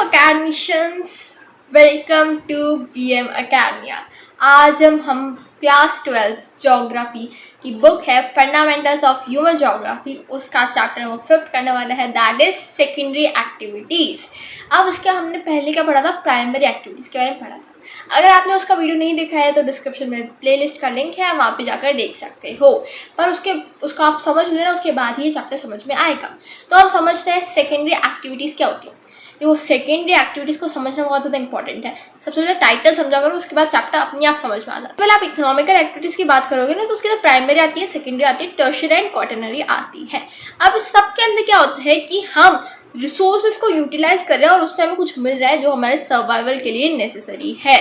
academicians, welcome to BM Academia। आज हम class 12 geography की बुक है फंडामेंटल्स ऑफ ह्यूमन जोग्राफी, उसका चैप्टर नंबर 5 करने वाला है, दैट इज सेकेंडरी एक्टिविटीज़। अब उसका हमने पहले क्या पढ़ा था, प्राइमरी एक्टिविटीज़ के बारे में पढ़ा था। अगर आपने उसका वीडियो नहीं देखा है तो डिस्क्रिप्शन में प्लेलिस्ट का लिंक है, वहाँ पे जाकर देख सकते हो। पर उसका आप समझ लेना, उसके बाद ही ये चैप्टर समझ में आएगा। तो हम समझते हैं सेकेंडरी एक्टिविटीज़ क्या होती है। तो सेकेंडरी एक्टिविटीज़ को समझना बहुत ज़्यादा इंपॉर्टेंट है। सबसे पहले टाइटल समझा करो, उसके बाद चैप्टर अपने आप समझ में आ जाता है। पहले आप इकोनॉमिकल एक्टिविटीज़ की बात करोगे ना, तो उसके अंदर प्राइमरी आती है, सेकेंडरी आती है, टर्शियरी एंड क्वाटरनरी आती है। अब इस सब के अंदर क्या होता है कि हम रिसोर्सेज को यूटिलाइज कर रहे हैं और उससे हमें कुछ मिल रहा है जो हमारे सर्वाइवल के लिए नेसेसरी है।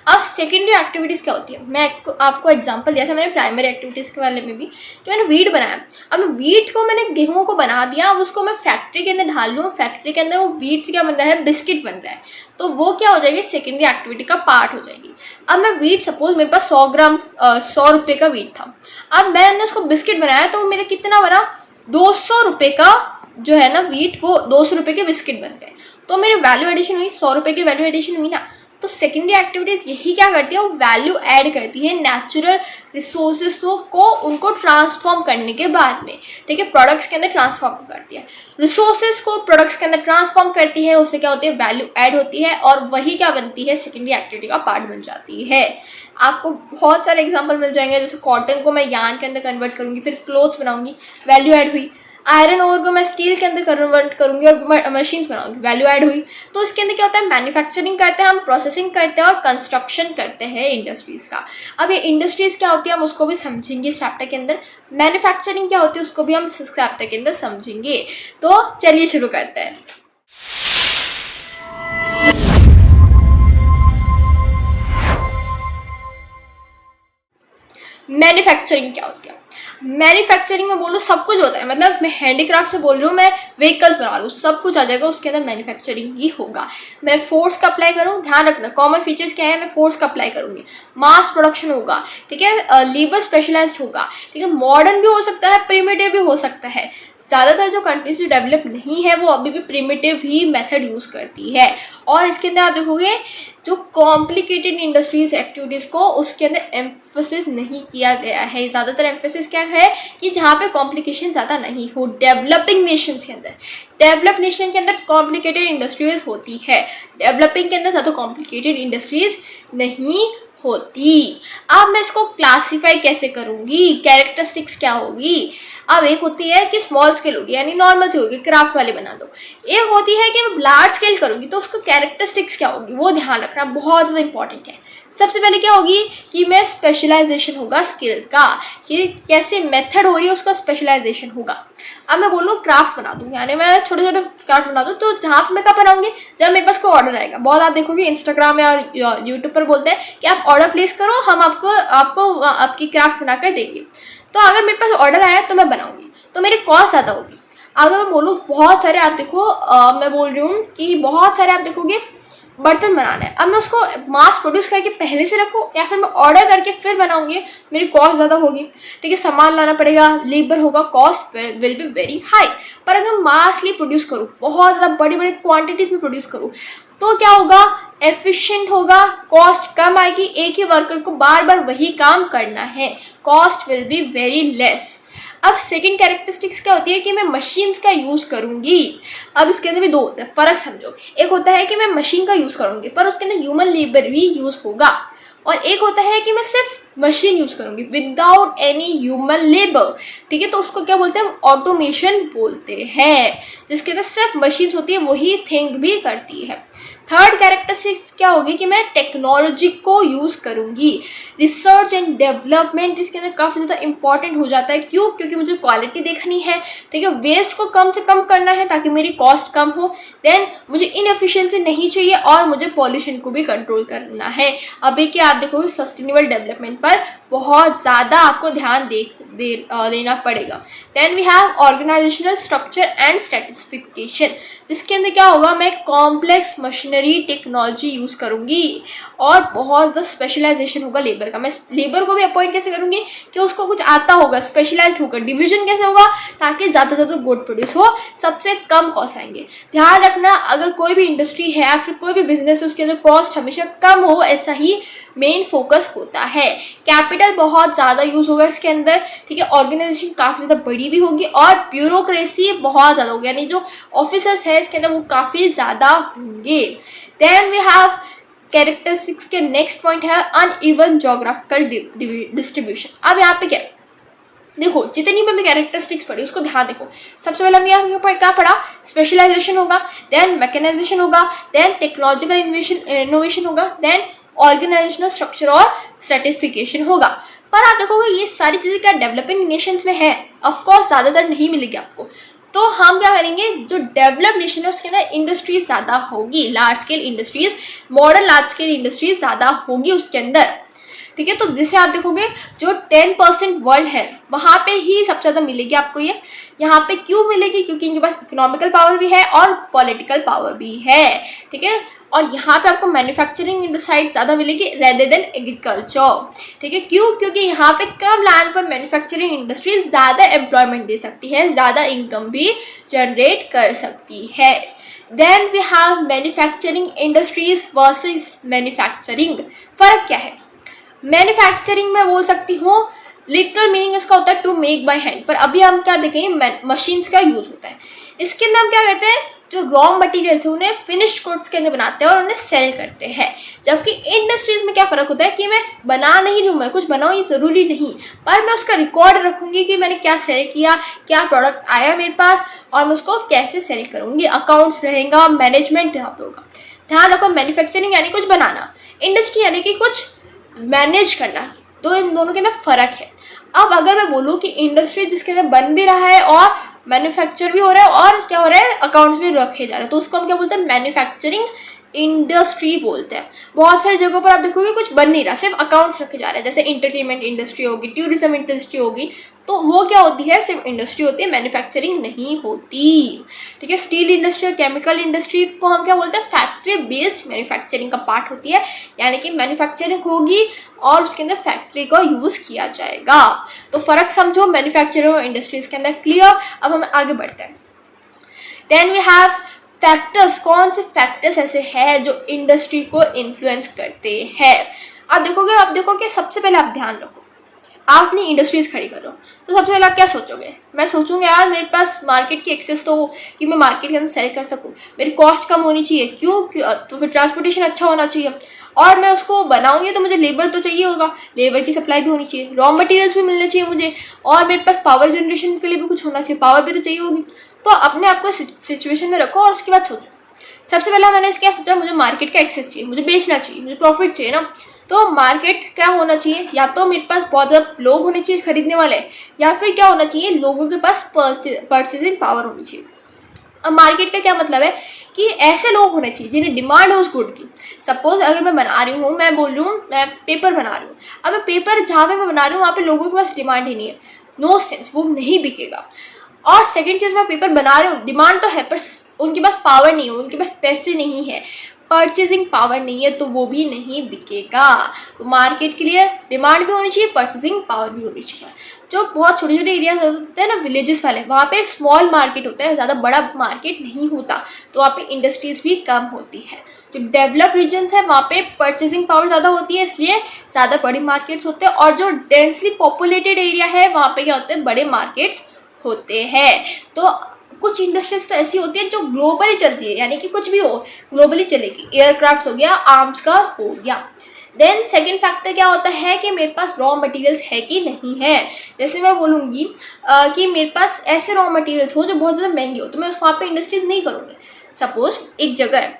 अब सेकेंडरी एक्टिविटीज़ क्या होती है, मैं आपको एग्जांपल दिया था मैंने प्राइमरी एक्टिविटीज़ के बारे में भी, कि मैंने वीट बनाया। अब वीट को मैंने गेहूं को बना दिया, अब उसको मैं फैक्ट्री के अंदर ढाल लूँ, फैक्ट्री के अंदर वो वीट से क्या बन रहा है, बिस्किट बन रहा है, तो वो क्या हो जाएगी, सेकेंडरी एक्टिविटी का पार्ट हो जाएगी। अब मैं वीट, सपोज मेरे पास 100 ग्राम 100 रुपये का वीट था, अब मैंने उसको बिस्किट बनाया, तो मेरा कितना बना, 200 रुपये का जो है ना वीट, वो 200 रुपये के बिस्किट बन गए। तो मेरी वैल्यू एडिशन हुई, 100 रुपये की वैल्यू एडिशन हुई ना। तो सेकेंडरी एक्टिविटीज़ यही क्या करती है, वो वैल्यू ऐड करती है नेचुरल रिसोर्सेज को उनको ट्रांसफॉर्म करने के बाद में, ठीक है, प्रोडक्ट्स के अंदर ट्रांसफॉर्म करती है, रिसोर्सेज को प्रोडक्ट्स के अंदर ट्रांसफॉर्म करती है, उससे क्या होती है, वैल्यू ऐड होती है, और वही क्या बनती है, सेकेंडरी एक्टिविटी का पार्ट बन जाती है। आपको बहुत सारे एग्जाम्पल मिल जाएंगे, जैसे कॉटन को मैं यार्न के अंदर कन्वर्ट करूँगी, फिर क्लोथ्स बनाऊंगी, वैल्यू ऐड हुई। आयरन ओर को मैं स्टील के अंदर कन्वर्ट करूंगी और मशीन्स बनाऊंगी, वैल्यू ऐड हुई। तो इसके अंदर क्या होता है, मैन्युफैक्चरिंग करते हैं हम, प्रोसेसिंग करते हैं और कंस्ट्रक्शन करते हैं इंडस्ट्रीज़ का। अब ये इंडस्ट्रीज़ क्या होती है हम उसको भी समझेंगे इस चैप्टर के अंदर। मैन्युफैक्चरिंग क्या होती है उसको भी हम इस चैप्टर के अंदर समझेंगे। तो चलिए शुरू करते हैं। मैन्युफैक्चरिंग क्या होती है, मैन्युफैक्चरिंग में बोलो सब कुछ होता है, मतलब मैं हैंडीक्राफ्ट से बोल रही हूँ, मैं व्हीकल्स बना रहा हूँ, सब कुछ आ जाएगा, उसके अंदर मैन्युफैक्चरिंग ही होगा। मैं फोर्स का अप्लाई करूँ, ध्यान रखना कॉमन फीचर्स क्या है, मैं फोर्स का अप्लाई करूँगी, मास प्रोडक्शन होगा, ठीक है, लेबर स्पेशलाइज्ड होगा, ठीक है, मॉडर्न भी हो सकता है, प्रिमिटिव भी हो सकता है। ज़्यादातर जो कंट्रीज जो डेवलप नहीं है वो अभी भी प्रिमिटिव ही मेथड यूज़ करती है। और इसके अंदर आप देखोगे जो कॉम्प्लिकेटेड इंडस्ट्रीज एक्टिविटीज़ को उसके अंदर एम्फोसिस नहीं किया गया है। ज़्यादातर एम्फोसिस क्या है कि जहाँ पे कॉम्प्लिकेशन ज़्यादा नहीं हो। डेवलपिंग नेशंस के अंदर, डेवलप नेशन के अंदर कॉम्प्लिकेटेड इंडस्ट्रीज होती है, डेवलपिंग के अंदर ज़्यादा कॉम्प्लिकेटेड इंडस्ट्रीज नहीं होती। अब मैं इसको क्लासीफाई कैसे करूँगी, कैरेक्टरिस्टिक्स क्या होगी। अब एक होती है कि स्मॉल स्केल होगी, यानी नॉर्मल से होगी, क्राफ्ट वाली बना दो। एक होती है कि मैं लार्ज स्केल करूँगी, तो उसको कैरेक्टरिस्टिक्स क्या होगी वो ध्यान रखना बहुत ज़्यादा इंपॉर्टेंट है। सबसे पहले क्या होगी कि मैं स्पेशलाइजेशन होगा स्किल का, कि कैसे मेथड हो रही है उसका स्पेशलाइजेशन होगा। अब मैं बोलूँ क्राफ्ट बना दूँ, यानी मैं छोटे छोटे क्राफ्ट बना दूँ, तो जहाँ पर मैं कब बनाऊँगी, जब मेरे पास कोई ऑर्डर आएगा। बहुत आप देखोगे इंस्टाग्राम या यूट्यूब पर बोलते हैं कि आप ऑर्डर प्लेस करो, हम आपको आपकी क्राफ्ट बना कर देंगे। तो अगर मेरे पास ऑर्डर आया तो मैं बनाऊँगी, तो मेरी कॉस्ट ज़्यादा होगी। अगर मैं बोलूँ बहुत सारे आप देखो, मैं बोल रही हूँ कि बहुत सारे आप देखोगे बर्तन बनाना है, अब मैं उसको मास प्रोड्यूस करके पहले से रखूँ या फिर मैं ऑर्डर करके फिर बनाऊंगी, मेरी कॉस्ट ज़्यादा होगी, ठीक है, सामान लाना पड़ेगा, लेबर होगा, cost will be very high. पर अगर मासली प्रोड्यूस करूँ, बहुत ज़्यादा बड़ी बड़ी क्वांटिटीज़ में प्रोड्यूस करूँ, तो क्या होगा, एफिशिएंट होगा, कॉस्ट कम आएगी, एक ही वर्कर को बार बार वही काम करना है, cost will be very less. अब सेकंड कैरेक्टरिस्टिक्स क्या होती है कि मैं मशीन्स का यूज़ करूँगी। अब इसके अंदर भी दो होते हैं, फ़र्क समझो। एक होता है कि मैं मशीन का यूज़ करूँगी पर उसके अंदर ह्यूमन लेबर भी यूज़ होगा, और एक होता है कि मैं सिर्फ मशीन यूज़ करूँगी विदाउट एनी ह्यूमन लेबर, ठीक है, तो उसको क्या बोलते हैं, ऑटोमेशन बोलते हैं, जिसके अंदर सिर्फ मशीन्स होती है, वही थिंक भी करती है। थर्ड कैरेक्टरिस्टिक्स क्या होगी कि मैं टेक्नोलॉजी को यूज़ करूँगी। रिसर्च एंड डेवलपमेंट इसके अंदर काफ़ी ज़्यादा इंपॉर्टेंट हो जाता है। क्यों, क्योंकि मुझे क्वालिटी देखनी है, ठीक है, वेस्ट को कम से कम करना है ताकि मेरी कॉस्ट कम हो, देन मुझे इनएफिशिएंसी नहीं चाहिए और मुझे पॉल्यूशन को भी कंट्रोल करना है। अभी क्या आप देखोगे सस्टेनेबल डेवलपमेंट पर बहुत ज़्यादा आपको ध्यान देना पड़ेगा। Then we have organisational structure and stratification, जिसके अंदर क्या होगा, मैं कॉम्प्लेक्स मशीनरी टेक्नोलॉजी यूज़ करूँगी और बहुत ज़्यादा स्पेशलाइजेशन होगा लेबर का। मैं लेबर को भी अपॉइंट कैसे करूँगी कि उसको कुछ आता होगा, स्पेशलाइज्ड होगा। डिवीजन कैसे होगा, ताकि ज़्यादा से ज़्यादा गुड प्रोड्यूस हो, सबसे कम कॉस्ट आएंगे। ध्यान रखना, अगर कोई भी इंडस्ट्री है या फिर कोई भी बिजनेस है, उसके अंदर कॉस्ट हमेशा कम हो, ऐसा ही मेन फोकस होता है। कैपिटल बहुत ज़्यादा यूज़ होगा इसके अंदर, ठीक है। ऑर्गेनाइजेशन काफ़ी ज़्यादा बड़ी भी होगी और ब्यूरोक्रेसी बहुत ज़्यादा होगी, यानी जो ऑफिसर्स है इसके अंदर वो काफ़ी ज़्यादा होंगे। देन वी हैव कैरेक्टरिस्टिक्स के नेक्स्ट पॉइंट है अनइवन जोग्राफिकल डिस्ट्रीब्यूशन। अब यहाँ पे क्या देखो, जितनी भी कैरेक्टरिस्टिक्स पढ़ी उसको ध्यान देखो। सबसे पहले हमने क्या पढ़ा, स्पेशलाइजेशन होगा, देन मैकेनाइजेशन होगा, देन टेक्नोलॉजिकल इनोवेशन होगा, देन ऑर्गेनाइजेशनल स्ट्रक्चर और स्ट्रेटिफिकेशन होगा। पर आप देखोगे ये सारी चीज़ें क्या डेवलपिंग नेशंस में है, ऑफकोर्स ज़्यादातर नहीं मिलेगी आपको। तो हम क्या करेंगे, जो डेवलप्ड नेशन है उसके अंदर इंडस्ट्रीज ज़्यादा होगी, large scale industries, modern large scale industries ज़्यादा होगी उसके अंदर, ठीक है। तो जिसे आप देखोगे जो 10% वर्ल्ड है वहाँ पे ही सबसे ज़्यादा मिलेगी आपको ये। यहाँ पे क्यों मिलेगी, क्योंकि इनके पास इकोनॉमिकल पावर भी है और पॉलिटिकल पावर भी है, ठीक है। और यहाँ पे आपको मैन्युफैक्चरिंग इंडस्ट्री ज़्यादा मिलेगी रेदर देन एग्रीकल्चर, ठीक है। क्यों, क्योंकि यहाँ पे कम लैंड पर मैन्युफैक्चरिंग इंडस्ट्री ज़्यादा एम्प्लॉयमेंट दे सकती है, ज़्यादा इनकम भी जनरेट कर सकती है। Then we have manufacturing industries versus manufacturing. फ़र्क क्या है, मैन्युफैक्चरिंग में बोल सकती हूँ लिटरल मीनिंग इसका होता है टू मेक बाय हैंड, पर अभी हम क्या देखेंगे, मशीन्स का यूज़ होता है। इसके अंदर हम क्या करते हैं, जो रॉ मटेरियल्स है उन्हें फिनिश्ड गुड्स के अंदर बनाते हैं और उन्हें सेल करते हैं। जबकि इंडस्ट्रीज में क्या फ़र्क होता है कि मैं बना नहीं रही हूँ, मैं कुछ बनाऊँ ये ज़रूरी नहीं, पर मैं उसका रिकॉर्ड रखूँगी कि मैंने क्या सेल किया, क्या प्रोडक्ट आया मेरे पास और मैं उसको कैसे सेल करूँगी। अकाउंट्स रहेगा, मैनेजमेंट यहाँ पे होगा। ध्यान रखो, मैन्युफैक्चरिंग यानी कुछ बनाना, इंडस्ट्री यानी कि कुछ मैनेज करना, तो इन दोनों के अंदर फ़र्क है। अब अगर मैं बोलूँ कि इंडस्ट्री जिसके अंदर बन भी रहा है और मैन्युफैक्चर भी हो रहा है और क्या हो रहा है, अकाउंट्स भी रखे जा रहे हैं, तो उसको हम क्या बोलते हैं, मैन्युफैक्चरिंग इंडस्ट्री बोलते हैं। बहुत सारी जगहों पर आप देखोगे कुछ बन नहीं रहा, सिर्फ अकाउंट्स रखे जा रहे हैं, जैसे इंटरटेनमेंट इंडस्ट्री होगी, टूरिज्म इंडस्ट्री होगी, तो वो क्या होती है, सिर्फ इंडस्ट्री होती है, मैन्युफैक्चरिंग नहीं होती, ठीक है। स्टील इंडस्ट्री और केमिकल इंडस्ट्री को हम क्या बोलते हैं, फैक्ट्री बेस्ड मैन्युफैक्चरिंग का पार्ट होती है, यानी कि मैन्युफैक्चरिंग होगी और उसके अंदर फैक्ट्री का यूज़ किया जाएगा। तो फ़र्क समझो मैन्युफैक्चरिंग और इंडस्ट्रीज के अंदर, क्लियर। अब हम आगे बढ़ते हैं। Then we have factors. कौन से फैक्टर्स ऐसे हैं जो इंडस्ट्री को इन्फ्लुएंस करते हैं। आप देखोगे सबसे पहले आप ध्यान रखो, आप अपनी इंडस्ट्रीज़ खड़ी करो तो सबसे पहले आप क्या सोचोगे, मैं सोचूंगा यार मेरे पास मार्केट की एक्सेस तो हो कि मैं मार्केट के अंदर सेल कर सकूं, मेरी कॉस्ट कम होनी चाहिए, क्यों तो फिर ट्रांसपोर्टेशन अच्छा होना चाहिए, और मैं उसको बनाऊंगी तो मुझे लेबर तो चाहिए होगा, लेबर की सप्लाई भी होनी चाहिए, रॉ मटेरियल्स भी मिलने चाहिए मुझे, और मेरे पास पावर जनरेशन के लिए भी कुछ होना चाहिए, पावर भी तो चाहिए होगी। तो अपने आप को सिचुएशन में रखो और उसके बाद सोचो। सबसे पहला मैंने क्या सोचा, मुझे मार्केट का एक्सेस चाहिए, मुझे बेचना चाहिए, मुझे प्रॉफिट चाहिए ना, तो मार्केट क्या होना चाहिए, या तो मेरे पास बहुत ज़्यादा लोग होने चाहिए खरीदने वाले, या फिर क्या होना चाहिए, लोगों के पास परचेजिंग पावर होनी चाहिए। अब मार्केट का क्या मतलब है कि ऐसे लोग होने चाहिए जिन्हें डिमांड हो उस गुड की। सपोज अगर मैं बना रही हूँ, मैं बोल रही हूँ मैं पेपर बना रही हूँ, अब मैं पेपर जहाँ पे मैं बना रही हूँ वहाँ पे लोगों के पास डिमांड ही नहीं है, नो सेंस, वो नहीं बिकेगा। और सेकेंड चीज़, मैं पेपर बना रही हूँ, डिमांड तो है पर उनके पास पावर नहीं है, उनके पास पैसे नहीं है, परचेजिंग पावर नहीं है, तो वो भी नहीं बिकेगा। तो मार्केट के लिए डिमांड भी होनी चाहिए, परचेजिंग पावर भी होनी चाहिए। जो बहुत छोटे छोटे एरियाज होते हैं ना, विलेजेस वाले, वहाँ पे स्मॉल मार्केट होता है, ज़्यादा बड़ा मार्केट नहीं होता, तो वहाँ पे इंडस्ट्रीज़ भी कम होती है। जो डेवलप रीजन्स है वहाँ पे परचेजिंग पावर ज़्यादा होती है, इसलिए ज़्यादा बड़ी मार्केट्स होते हैं, और जो डेंसली पॉपुलेटेड एरिया है वहाँ पे क्या होते हैं, बड़े मार्केट्स होते हैं। तो कुछ इंडस्ट्रीज तो ऐसी होती है जो ग्लोबली चलती है, यानी कि कुछ भी हो ग्लोबली चलेगी, एयरक्राफ्ट हो गया, आर्म्स का हो गया। देन सेकंड फैक्टर क्या होता है कि मेरे पास रॉ मटेरियल्स है कि नहीं है। जैसे मैं बोलूँगी कि मेरे पास ऐसे रॉ मटेरियल्स हो जो बहुत ज़्यादा महंगे हो, तो मैं वहाँ पे इंडस्ट्रीज़ नहीं करूँगी। सपोज एक जगह है,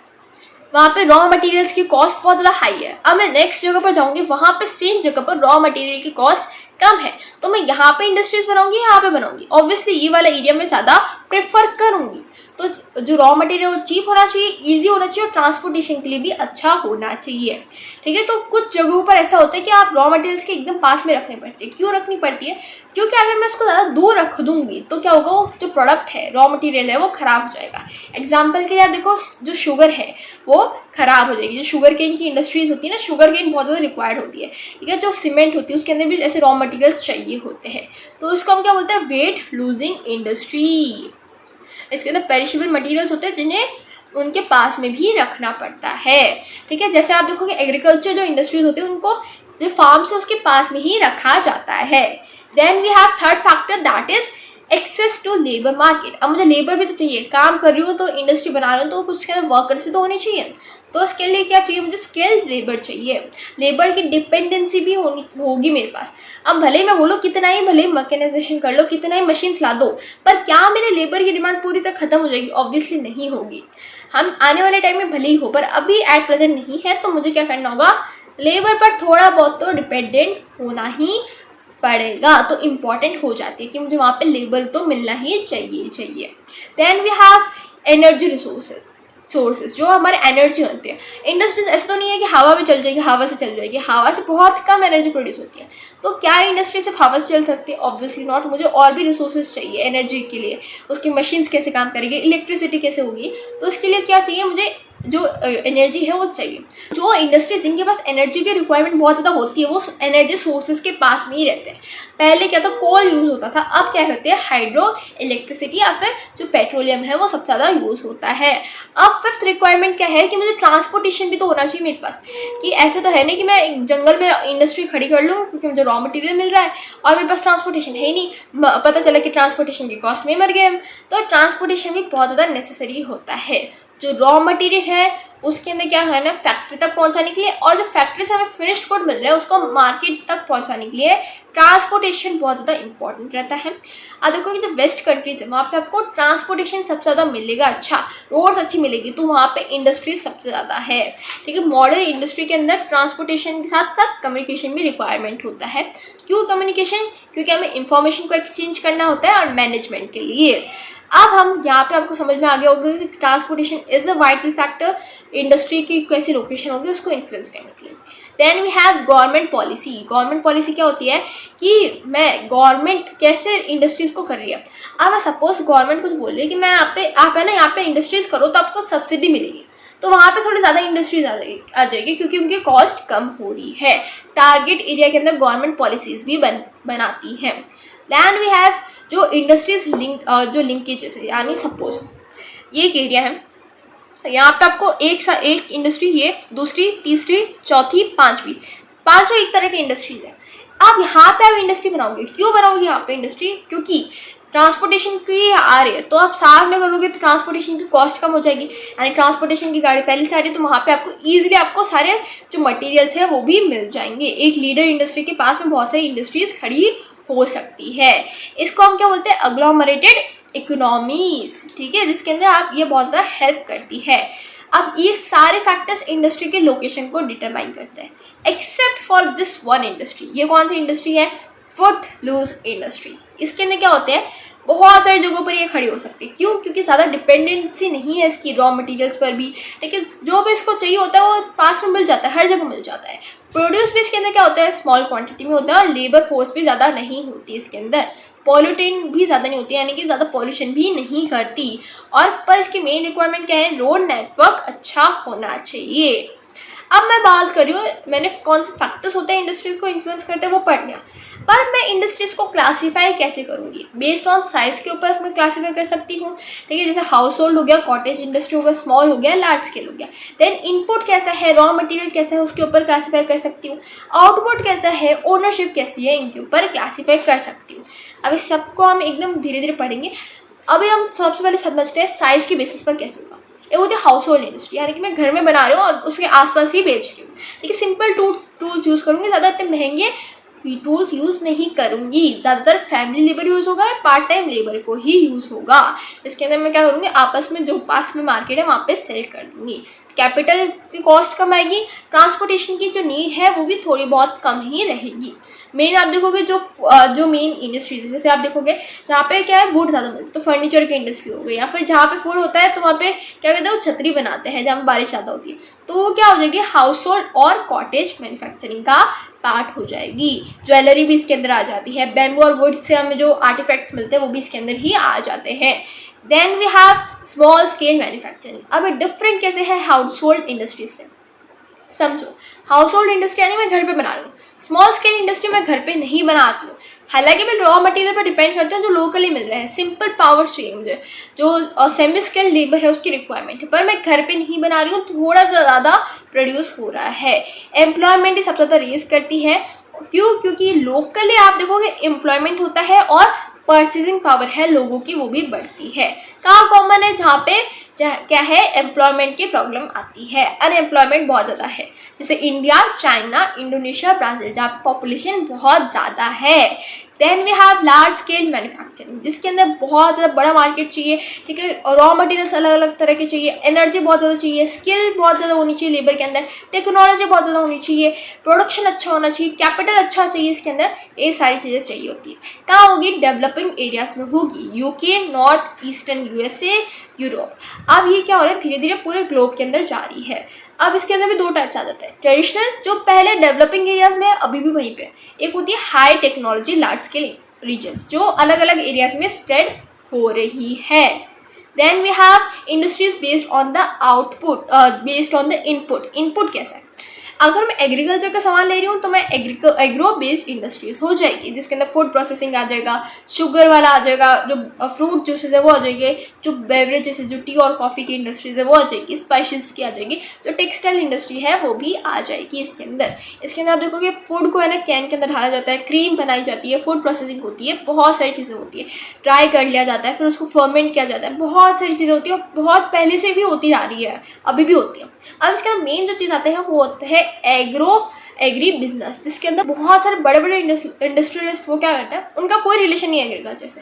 वहाँ पे रॉ मटेरियल्स की कॉस्ट बहुत ज़्यादा हाई है, अब मैं नेक्स्ट जगह पर जाऊँगी, वहाँ पे सेम जगह पर रॉ मटेरियल की कॉस्ट कम है, तो मैं यहाँ पे इंडस्ट्रीज बनाऊंगी, यहाँ पे बनाऊंगी, ऑब्वियसली ये वाला एरिया में ज़्यादा प्रेफर करूँगी। तो जो रॉ मटेरियल वो चीप होना चाहिए, ईजी होना चाहिए और ट्रांसपोर्टेशन के लिए भी अच्छा होना चाहिए। ठीक है, तो कुछ जगहों पर ऐसा होता है कि आप रॉ मटेरियल्स के एकदम पास में रखनी पड़ती है। क्यों रखनी पड़ती है? क्योंकि अगर मैं उसको ज़्यादा दूर रख दूँगी तो क्या होगा, वो जो प्रोडक्ट है, रॉ मटेरियल है, वो ख़राब हो जाएगा। एग्जाम्पल के लिए आप देखो, जो शुगर है वो ख़राब हो जाएगी। जो शुगर केन की इंडस्ट्रीज़ होती है ना, शुगर केन बहुत ज़्यादा रिक्वायर्ड होती है। ठीक है, जो सीमेंट होती है उसके अंदर भी ऐसे रॉ मटेरियल्स चाहिए होते हैं। तो इसको हम क्या बोलते हैं, वेट लूजिंग इंडस्ट्री। इसके अंदर पेरिशेबल मटेरियल्स होते हैं जिन्हें उनके पास में भी रखना पड़ता है। ठीक है, जैसे आप देखोगे एग्रीकल्चर जो इंडस्ट्रीज होती है उनको जो फार्म से उसके पास में ही रखा जाता है। Then we have third factor, that is access to labour market. अब मुझे लेबर भी तो चाहिए, काम कर रही हूँ तो इंडस्ट्री बना रही हूँ तो उसके अंदर वर्कर्स भी तो होने चाहिए। तो इसके लिए क्या चाहिए, मुझे स्किल्ड लेबर चाहिए। लेबर की डिपेंडेंसी भी होगी मेरे पास। अब भले ही मैं बोलूँ कितना ही भले मैकेनाइजेशन कर लो, कितना ही मशीन्स ला दो, पर क्या मेरे लेबर की डिमांड पूरी तरह खत्म हो जाएगी? ऑब्वियसली नहीं होगी। हम आने वाले टाइम में भले ही हो, पर अभी एट प्रेजेंट नहीं है, तो मुझे क्या करना होगा, लेबर पर थोड़ा बहुत तो डिपेंडेंट होना ही पड़ेगा। तो इम्पॉर्टेंट हो जाती है कि मुझे वहाँ पे लेबर तो मिलना ही चाहिए। Then we have energy sources जो हमारे एनर्जी होते हैं। इंडस्ट्रीज ऐसा तो नहीं है कि हवा में चल जाएगी, हवा से चल जाएगी, हवा से बहुत कम एनर्जी प्रोड्यूस होती है। तो क्या इंडस्ट्री सिर्फ हवा से चल सकती है? Obviously not. मुझे और भी रिसोर्सेज चाहिए एनर्जी के लिए। उसकी मशीन्स कैसे काम करेंगे, इलेक्ट्रिसिटी कैसे होगी, तो उसके लिए क्या चाहिए, मुझे जो एनर्जी है वो चाहिए। जो इंडस्ट्रीज जिनके पास एनर्जी की रिक्वायरमेंट बहुत ज़्यादा होती है वो एनर्जी सोर्सेज के पास में ही रहते हैं। पहले क्या था, कोल यूज़ होता था, अब क्या होते हैं, हाइड्रो इलेक्ट्रिसिटी या फिर जो पेट्रोलियम है वो सबसे ज़्यादा यूज़ होता है। अब फिफ्थ रिक्वायरमेंट क्या है कि मुझे ट्रांसपोर्टेशन भी तो होना चाहिए मेरे पास। कि ऐसे तो है नहीं कि मैं एक जंगल में इंडस्ट्री खड़ी कर लूँ क्योंकि मुझे रॉ मटेरियल मिल रहा है और मेरे पास ट्रांसपोर्टेशन है ही नहीं, पता चला कि ट्रांसपोर्टेशन के कॉस्ट में मर गए हम। तो ट्रांसपोर्टेशन भी बहुत ज़्यादा नेसेसरी होता है। जो रॉ मटेरियल है उसके अंदर क्या है ना, फैक्ट्री तक पहुंचाने के लिए, और जो फैक्ट्री से हमें फिनिश्ड गुड मिल रहा है उसको मार्केट तक पहुंचाने के लिए ट्रांसपोर्टेशन बहुत ज़्यादा इंपॉर्टेंट रहता है। अब देखो कि जो वेस्ट कंट्रीज है वहाँ पे आपको ट्रांसपोर्टेशन सबसे ज़्यादा मिलेगा, अच्छा रोड्स अच्छी मिलेगी, तो वहाँ पे इंडस्ट्रीज सबसे ज़्यादा है। ठीक है, मॉडर्न इंडस्ट्री के अंदर ट्रांसपोर्टेशन के साथ साथ कम्युनिकेशन भी रिक्वायरमेंट होता है। क्यों कम्युनिकेशन? क्योंकि हमें इंफॉर्मेशन को एक्सचेंज करना होता है और मैनेजमेंट के लिए। अब हम यहाँ पे आपको समझ में आ गया होगा कि transportation is a vital factor industry की कैसी लोकेशन होगी उसको इन्फ्लुएंस करने के लिए। Then we have government policy. Government policy क्या होती है कि मैं गवर्नमेंट कैसे इंडस्ट्रीज़ को कर रही है। अब मैं सपोज गवर्नमेंट कुछ बोल रही है कि मैं आप है ना यहाँ पे इंडस्ट्रीज़ करो तो आपको सब्सिडी मिलेगी, तो वहाँ पे थोड़ी ज़्यादा इंडस्ट्रीज आ जाएगी क्योंकि उनकी कॉस्ट कम हो रही है। टारगेट एरिया के अंदर गवर्नमेंट पॉलिसीज़ भी बनाती हैं। देन वी हैव जो इंडस्ट्रीज जो लिंकेजेस है, यानी सपोज ये एक एरिया है, यहाँ पे आपको एक इंडस्ट्री, ये दूसरी, तीसरी, चौथी, पांचों एक तरह की इंडस्ट्रीज है। आप यहाँ पे आप इंडस्ट्री बनाओगे, क्यों बनाओगे यहाँ पे इंडस्ट्री? क्योंकि ट्रांसपोर्टेशन की आ रही है, तो आप साथ में करोगे तो ट्रांसपोर्टेशन की कॉस्ट कम हो जाएगी, यानी ट्रांसपोर्टेशन की गाड़ी पहले से आ रही है तो वहाँ पे आपको ईजिली आपको सारे जो मटेरियल्स है वो भी मिल जाएंगे। एक लीडर इंडस्ट्री के पास में बहुत सारी इंडस्ट्रीज खड़ी हो सकती है। इसको हम क्या बोलते हैं, अग्लोमरेटेड इकोनॉमीज। ठीक है, जिसके अंदर आप ये बहुत ज़्यादा हेल्प करती है। अब ये सारे फैक्टर्स इंडस्ट्री के लोकेशन को डिटरमाइन करते हैं except for this one industry. ये कौन सी इंडस्ट्री है? Footloose industry. इसके अंदर क्या होते हैं, बहुत सारी जगहों पर ये खड़ी हो सकती है। क्यों? क्योंकि ज़्यादा डिपेंडेंसी नहीं है इसकी रॉ मटेरियल्स पर भी। लेकिन जो भी इसको चाहिए होता है वो पास में मिल जाता है, हर जगह मिल जाता है। प्रोड्यूस भी इसके अंदर क्या होता है, स्मॉल क्वांटिटी में होता है और लेबर फोर्स भी ज़्यादा नहीं होती इसके अंदर। पॉल्यूटेंट भी ज़्यादा नहीं होती, यानी कि ज़्यादा पॉल्यूशन भी नहीं करती। और पर इसकी मेन रिक्वायरमेंट क्या है, रोड नेटवर्क अच्छा होना चाहिए। अब मैं बात कर रही हूँ, मैंने कौन से फैक्टर्स होते हैं इंडस्ट्रीज को इन्फ्लुएंस करते हैं वो पढ़ लिया, पर मैं इंडस्ट्रीज को क्लासीफाई कैसे करूँगी? बेस्ड ऑन साइज के ऊपर मैं क्लासीफाई कर सकती हूँ। ठीक है, जैसे हाउस होल्ड हो गया, कॉटेज इंडस्ट्री हो गया, स्मॉल हो गया, लार्ज स्केल हो गया। देन इनपुट कैसा है, रॉ मटेरियल कैसा है, उसके ऊपर क्लासीफाई कर सकती हूँ। आउटपुट कैसा है, ओनरशिप कैसी है, इनके ऊपर क्लासीफाई कर सकती हूँ। अब इस सबको हम एकदम धीरे धीरे पढ़ेंगे। अभी हम सबसे पहले समझते हैं साइज के बेसिस पर कैसे होगा। ये होती है हाउस होल्ड इंडस्ट्री, यानी कि मैं घर में बना रही हूँ और उसके आसपास ही बेच रही हूँ। ठीक है, सिंपल टूल्स यूज़ करूँगी, ज़्यादा इतने महंगे टूल्स यूज़ नहीं करूँगी। ज़्यादातर फैमिली लेबर यूज़ होगा, पार्ट टाइम लेबर को ही यूज़ होगा। इसके अंदर मैं क्या करूँगी, आपस में जो पास में मार्केट है वहाँ पे सेल कर दूँगी। कैपिटल की कॉस्ट कम आएगी, ट्रांसपोर्टेशन की जो नीड है वो भी थोड़ी बहुत कम ही रहेगी। मेन आप देखोगे जो मेन इंडस्ट्रीज, जैसे आप देखोगे जहाँ पे क्या है वुड ज़्यादा मिलता है तो फर्नीचर की इंडस्ट्री हो गई, या फिर जहाँ पे फूड होता है तो वहाँ पे क्या करते हैं वो छतरी बनाते हैं जहाँ पे बारिश ज़्यादा होती है, तो वो क्या हो जाएगी हाउस होल्ड और कॉटेज मैन्युफैक्चरिंग का पार्ट हो जाएगी। ज्वेलरी भी इसके अंदर आ जाती है, बैम्बू और वुड से हमें जो आर्टिफैक्ट्स मिलते हैं वो भी इसके अंदर ही आ जाते हैं। Then we have small scale manufacturing. अब डिफरेंट कैसे है हाउस होल्ड इंडस्ट्रीज से, समझो। हाउस होल्ड इंडस्ट्री यानी मैं घर पे बना रही हूँ, स्मॉल स्केल इंडस्ट्री मैं घर पे नहीं बनाती हूँ, हालांकि मैं रॉ मटेरियल पर डिपेंड करती हूँ जो लोकली मिल रहा है, सिंपल पावर चाहिए मुझे, जो सेमी स्केल लेबर है उसकी रिक्वायरमेंट है, पर मैं घर पे नहीं बना रही हूँ, थोड़ा सा ज़्यादा प्रोड्यूस हो रहा है। एम्प्लॉयमेंट ही सबसे ज़्यादा रेज करती है, क्यों? क्योंकि लोकली आप देखोगे एम्प्लॉयमेंट होता है और परचेजिंग पावर है लोगों की वो भी बढ़ती है। कहाँ कॉमन है? जहाँ पे क्या है एम्प्लॉयमेंट की प्रॉब्लम आती है, अनएम्प्लॉयमेंट बहुत ज़्यादा है, जैसे इंडिया, चाइना, इंडोनेशिया, ब्राज़ील जहाँ पे पॉपुलेशन बहुत ज़्यादा है। Then we have large scale manufacturing जिसके अंदर बहुत ज़्यादा बड़ा मार्केट चाहिए, ठीक है, रॉ मटेरियल्स अलग अलग तरह के चाहिए, एनर्जी बहुत ज़्यादा चाहिए, स्किल बहुत ज़्यादा होनी चाहिए लेबर के अंदर, टेक्नोलॉजी बहुत ज़्यादा होनी चाहिए, प्रोडक्शन अच्छा होना चाहिए, कैपिटल अच्छा चाहिए इसके अंदर, ये सारी चीज़ें चाहिए होती है। कहाँ होगी? डेवलपिंग एरियाज में होगी, UK, north eastern USA, Europe. अब ये क्या हो रहा है धीरे धीरे पूरे ग्लोब के अंदर जा रही है। अब इसके अंदर भी दो टाइप्स आ जाते हैं, ट्रेडिशनल जो पहले डेवलपिंग एरियाज में अभी भी वहीं पे, एक होती है high technology large scale regions जो अलग अलग एरियाज में स्प्रेड हो रही है। Then we have industries based on the output, based on the input. Input कैसा है? अगर मैं एग्रीकल्चर का सामान ले रही हूँ तो मैं एग्रो बेस्ड इंडस्ट्रीज हो जाएगी जिसके अंदर फूड प्रोसेसिंग आ जाएगा, शुगर वाला आ जाएगा, जो फ्रूट जूसेस है वो आ जाएगी, जो बेवरेजेस है जो टी और कॉफ़ी की इंडस्ट्रीज है वो आ जाएगी, स्पाइसेस की आ जाएगी, जो टेक्सटाइल इंडस्ट्री है वो भी आ जाएगी इसके अंदर। इसके अंदर आप देखोगे फूड को है ना कैन के अंदर डाला जाता है, क्रीम बनाई जाती है, फूड प्रोसेसिंग होती है, बहुत सारी चीज़ें होती है, ड्राई कर लिया जाता है, फिर उसको फर्मेंट किया जाता है, बहुत सारी चीज़ें होती है और बहुत पहले से भी होती जा रही है, अभी भी होती है। अब इसका मेन जो चीज़ आते हैं वो होता है एग्री बिजनेस, जिसके अंदर बहुत सारे बड़े बड़े इंडस्ट्रियलिस्ट वो क्या करते हैं, उनका कोई रिलेशन नहीं है एग्रीकल्चर से,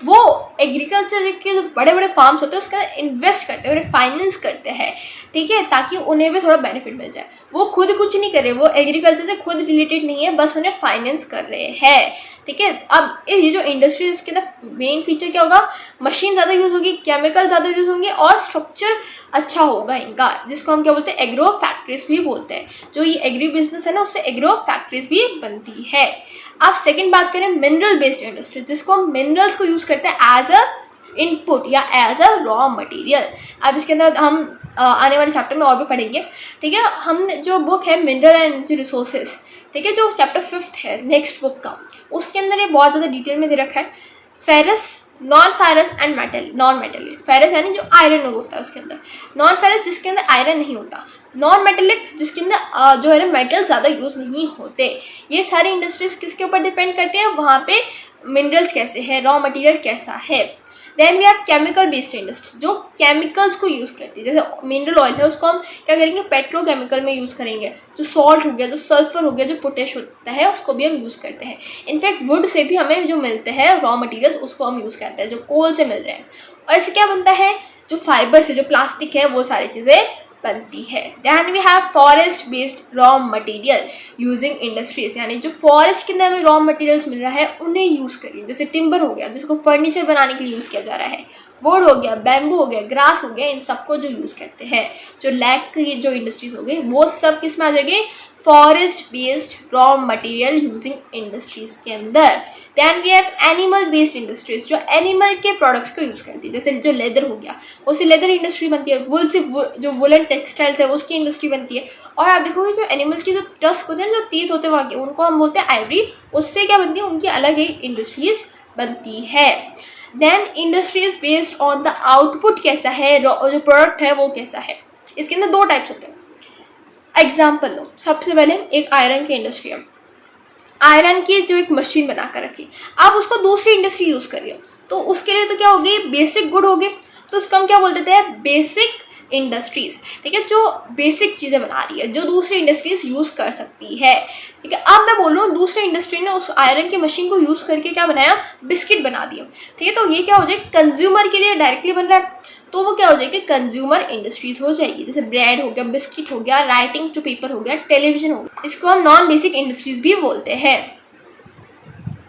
वो एग्रीकल्चर के जो बड़े बड़े फार्म्स होते हैं उसका इन्वेस्ट करते हैं, उन्हें फाइनेंस करते हैं, ठीक है, ताकि उन्हें भी थोड़ा बेनिफिट मिल जाए। वो खुद कुछ नहीं कर रहे, वो एग्रीकल्चर से खुद रिलेटेड नहीं है, बस उन्हें फाइनेंस कर रहे हैं, ठीक है। अब ये जो इंडस्ट्री इसके अंदर मेन फीचर क्या होगा, मशीन ज़्यादा यूज़ होगी, केमिकल ज़्यादा यूज़ होंगे और स्ट्रक्चर अच्छा होगा इनका, जिसको हम क्या बोलते हैं एग्रो फैक्ट्रीज भी बोलते हैं। जो ये एग्री बिजनेस है ना उससे एग्रो फैक्ट्रीज भी बनती है। अब सेकंड बात करें मिनरल बेस्ड इंडस्ट्री, जिसको हम मिनरल्स को यूज़ करते हैं एज अ इनपुट या एज अ रॉ मटेरियल। अब इसके अंदर हम आने वाले चैप्टर में और भी पढ़ेंगे, ठीक है। हम जो बुक है मिनरल एंड एनर्जी रिसोर्सेज, ठीक है, जो चैप्टर 5 है नेक्स्ट बुक का, उसके अंदर ये बहुत ज़्यादा डिटेल में दे रखा है। Ferrous, non ferrous and metal, non metallic, ferrous यानी जो आयरन होता है उसके अंदर, नॉन फेरस जिसके अंदर आयरन नहीं होता, नॉन मेटेलिक जिसके अंदर जो है ना मेटल ज़्यादा यूज़ नहीं होते। ये सारी इंडस्ट्रीज किसके ऊपर डिपेंड करते हैं, वहाँ पे मिनरल्स कैसे है, रॉ मटेरियल कैसा है। Then we have chemical based industry जो केमिकल्स को यूज़ करती है, जैसे मिनरल ऑयल है उसको हम क्या करेंगे पेट्रोकेमिकल में यूज़ करेंगे, जो सॉल्ट हो गया, जो सल्फर हो गया, जो पोटेश होता है उसको भी हम यूज़ करते हैं। इनफैक्ट वुड से भी हमें जो मिलते हैं रॉ मटेरियल्स उसको हम यूज़ करते हैं जो कोल से मिल रहे हैं, और इससे क्या बनता है जो फाइबर से जो प्लास्टिक है वो सारी चीज़ें बनती है। Then we have forest based raw material using industries, यानी जो फॉरेस्ट के अंदर हमें रॉ मटेरियल्स मिल रहा है उन्हें यूज़ करिए, जैसे टिम्बर हो गया जिसको फर्नीचर बनाने के लिए यूज़ किया जा रहा है, वुड हो गया, बैम्बू हो गया, ग्रास हो गया, इन सबको जो यूज़ करते हैं। जो लैक की जो इंडस्ट्रीज हो गई वो सब किस में आ जाएगी, forest based raw material using industries के अंदर। Then we have animal based industries जो एनिमल के प्रोडक्ट्स को यूज़ करती है, जैसे जो लेदर हो गया उससे लेदर इंडस्ट्री बनती है, वुल से जो वुलन टेक्सटाइल्स है उसकी इंडस्ट्री बनती है। और आप देखोगे जो एनिमल की जो टस्क होते हैं जो तीत होते हैं वहाँ के, उनको हम बोलते हैं आइवरी, उससे क्या बनती है उनकी अलग ही इंडस्ट्रीज बनती है। Then industries based on the output कैसा है, जो प्रोडक्ट है वो कैसा है, इसके अंदर दो टाइप्स होते हैं। एग्जाम्पल लो, सबसे पहले एक आयरन की इंडस्ट्री है, आयरन की जो एक मशीन बना कर रखी, आप उसको दूसरी इंडस्ट्री यूज़ करिए तो उसके लिए तो क्या होगी बेसिक गुड होगी, तो उसको हम क्या बोलते हैं बेसिक इंडस्ट्रीज, ठीक है, जो बेसिक चीज़ें बना रही है जो दूसरी इंडस्ट्रीज यूज़ कर सकती है, ठीक है। अब मैं बोल रहा हूँ दूसरी इंडस्ट्री ने उस आयरन की मशीन को यूज़ करके क्या बनाया, बिस्किट बना दिया, ठीक है, तो ये क्या हो जाएगा कंज्यूमर के लिए डायरेक्टली बन रहा है, तो वो क्या हो जाएगी कंज्यूमर इंडस्ट्रीज हो जाएगी, जैसे ब्रेड हो गया, बिस्किट हो गया, राइटिंग टू पेपर हो गया, टेलीविजन हो गया, इसको हम नॉन बेसिक इंडस्ट्रीज भी बोलते हैं।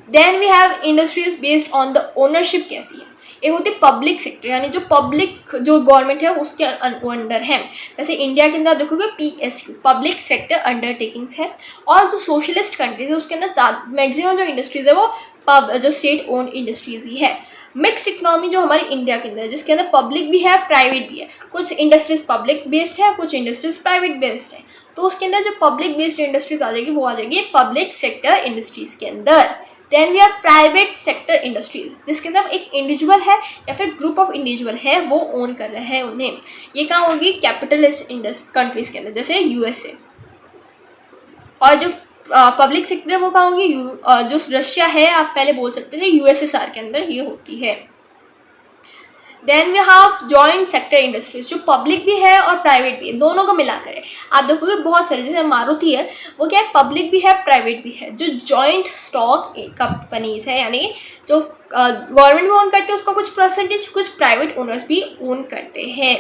Then we have industries based on the ownership कैसी है, एक होती है पब्लिक सेक्टर, यानी जो पब्लिक जो गवर्नमेंट है उसके अंडर है। जैसे इंडिया के अंदर देखोगे PSU पब्लिक सेक्टर अंडरटेकिंग्स है, और जो सोशलिस्ट कंट्रीज है उसके अंदर मैक्सिमम जो इंडस्ट्रीज है वो जो स्टेट ओन इंडस्ट्रीज ही है। मिक्स्ड इकोनॉमी जो हमारी इंडिया के अंदर है, जिसके अंदर पब्लिक भी है प्राइवेट भी है, कुछ इंडस्ट्रीज पब्लिक बेस्ड है, कुछ इंडस्ट्रीज प्राइवेट बेस्ड है, तो उसके अंदर जो पब्लिक बेस्ड इंडस्ट्रीज आ जाएगी वो आ जाएगी पब्लिक सेक्टर इंडस्ट्रीज के अंदर। Then we are private sector industries, जिसके अंदर एक इंडिविजुअल है या फिर ग्रुप ऑफ इंडिविजुअल है वो ओन कर रहे हैं उन्हें। ये कहाँ होगी, कैपिटलिस्ट कंट्रीज के अंदर जैसे USA। और जो पब्लिक सेक्टर है वो कहाँ होगी, जो रशिया है आप पहले बोल सकते थे USSR के अंदर ये होती है। Then we have joint sector industries, जो पब्लिक भी है और प्राइवेट भी है, दोनों को मिलाकर है। आप देखोगे बहुत सारे, जैसे मारुति है वो क्या है, पब्लिक भी है प्राइवेट भी है। जो जॉइंट स्टॉक कंपनीज है, यानी जो गवर्नमेंट भी ओन करते हैं उसका कुछ परसेंटेज, कुछ प्राइवेट ओनर्स भी ओन करते हैं।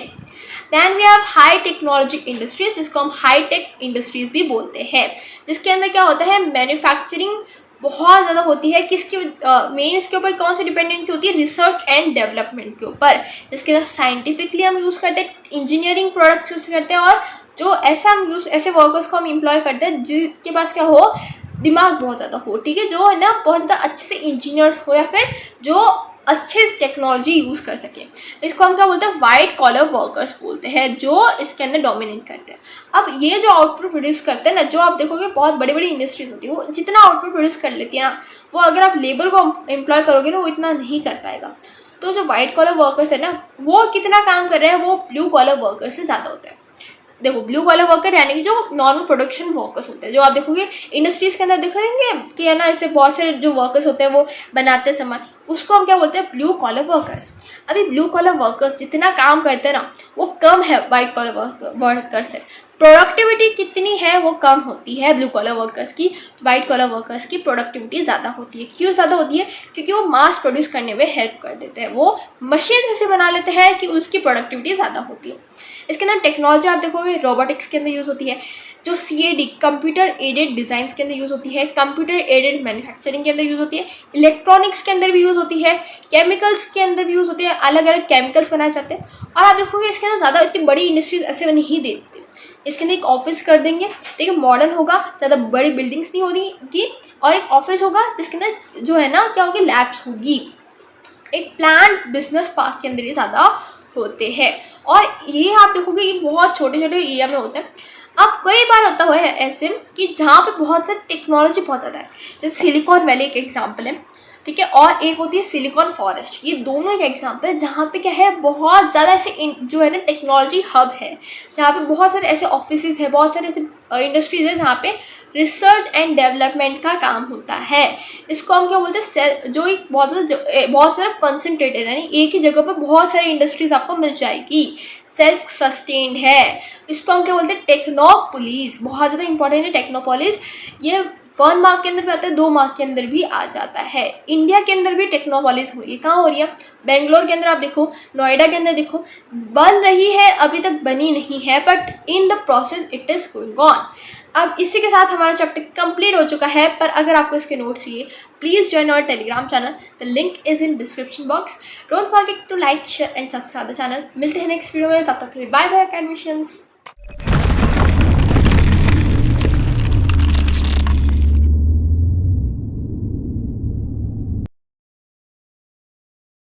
Then we have high technology industries, जिसको हम हाई टेक इंडस्ट्रीज भी बोलते हैं, जिसके अंदर क्या होता है, मैन्युफैक्चरिंग बहुत ज़्यादा होती है। किसके मेन इसके ऊपर कौन सी डिपेंडेंसी होती है, रिसर्च एंड डेवलपमेंट के ऊपर, जिसके अंदर साइंटिफिकली हम यूज़ करते हैं, इंजीनियरिंग प्रोडक्ट्स यूज़ करते हैं, और जो ऐसे वर्कर्स को हम एम्प्लॉय करते हैं जिनके पास क्या हो, दिमाग बहुत ज़्यादा हो, ठीक है, जो है ना बहुत ज़्यादा अच्छे से इंजीनियर्स हो या फिर जो अच्छे टेक्नोलॉजी यूज़ कर सके। इसको हम क्या बोलते हैं, वाइट कॉलर वर्कर्स बोलते हैं, जो इसके अंदर डोमिनेट करते हैं। अब ये जो आउटपुट प्रोड्यूस करते हैं ना, जो आप देखोगे बहुत बड़ी बड़ी इंडस्ट्रीज होती है, वो जितना आउटपुट प्रोड्यूस कर लेती है ना, वो अगर आप लेबर को एम्प्लॉय करोगे ना वो इतना नहीं कर पाएगा। तो जो वाइट कॉलर वर्कर्स है ना, वो कितना काम कर रहे हैं, वो ब्लू कॉलर वर्कर्स से ज़्यादा होता है। देखो ब्लू कॉलर वर्कर यानी कि जो नॉर्मल प्रोडक्शन वर्कर्स होते हैं, जो आप देखोगे इंडस्ट्रीज के अंदर देखेंगे कि है ना, ऐसे बहुत सारे जो वर्कर्स होते हैं वो बनाते सामान, उसको हम क्या बोलते हैं, ब्लू कॉलर वर्कर्स। अभी ब्लू कॉलर वर्कर्स जितना काम करते हैं ना वो कम है वाइट कॉलर वर्कर से। प्रोडक्टिविटी कितनी है वो कम होती है ब्लू कॉलर वर्कर्स की, वाइट कॉलर वर्कर्स की प्रोडक्टिविटी ज़्यादा होती है। क्यों ज़्यादा होती है, क्योंकि वो मास प्रोड्यूस करने में हेल्प कर देते हैं, वो मशीन ऐसे बना लेते हैं कि उसकी प्रोडक्टिविटी ज़्यादा होती है। इसके अंदर टेक्नोलॉजी आप देखोगे रोबोटिक्स के अंदर यूज़ होती है, जो CAD कंप्यूटर एडेड डिज़ाइंस के अंदर यूज़ होती है, कंप्यूटर एडेड मैन्युफैक्चरिंग के अंदर यूज़ होती है, इलेक्ट्रॉनिक्स के अंदर भी यूज़ होती है, केमिकल्स के अंदर भी यूज़ होती है, अलग अलग केमिकल्स बनाए जाते हैं। और आप देखोगे इसके अंदर ज़्यादा इतनी बड़ी इंडस्ट्रीज ऐसे नहीं देते, इसके अंदर एक ऑफिस कर देंगे, ठीक है, मॉडर्न होगा, ज़्यादा बड़ी बिल्डिंग्स नहीं होगी, और एक ऑफिस होगा जिसके अंदर जो है ना क्या होगी, लैब्स होगी, एक प्लांट बिजनेस पार्क के अंदर ही ज़्यादा होते हैं। और ये आप देखोगे ये बहुत छोटे छोटे एरिया में होते हैं। अब कई बार होता है ऐसे कि जहाँ पे बहुत सारी टेक्नोलॉजी बहुत ज़्यादा है, जैसे सिलिकॉन वैली एक एग्जांपल है, ठीक है, और एक होती है सिलिकॉन फॉरेस्ट, ये दोनों एक एग्जांपल है जहाँ पे क्या है, बहुत ज़्यादा ऐसे जो है ना टेक्नोलॉजी हब है, जहाँ पे बहुत सारे ऐसे ऑफिसेज है, बहुत सारे ऐसे इंडस्ट्रीज है जहाँ पे रिसर्च एंड डेवलपमेंट का काम होता है। इसको हम क्या बोलते हैं, जो एक बहुत सारा कंसंट्रेटेड, यानी एक ही जगह पर बहुत सारी इंडस्ट्रीज आपको मिल जाएगी, सेल्फ सस्टेन्ड है। इसको हम क्या बोलते हैं, टेक्नोपोलिस, बहुत ज़्यादा इंपॉर्टेंट है टेक्नोपोलिस। ये 1 मार्क के अंदर भी आता है, 2 मार्क के अंदर भी आ जाता है। इंडिया के अंदर भी टेक्नोपोलिस हो रही है, कहाँ हो रही है, बेंगलोर के अंदर आप देखो, नोएडा के अंदर देखो, बन रही है, अभी तक बनी नहीं है, but in the process it is going on. अब इसी के साथ हमारा चैप्टर कंप्लीट हो चुका है, पर अगर आपको इसके नोट्स चाहिए please join our Telegram channel, the link is in description box. Don't forget to like, share and subscribe the channel. मिलते हैं नेक्स्ट वीडियो में, तब तक के लिए बाय बाय एकेडमिशियंस।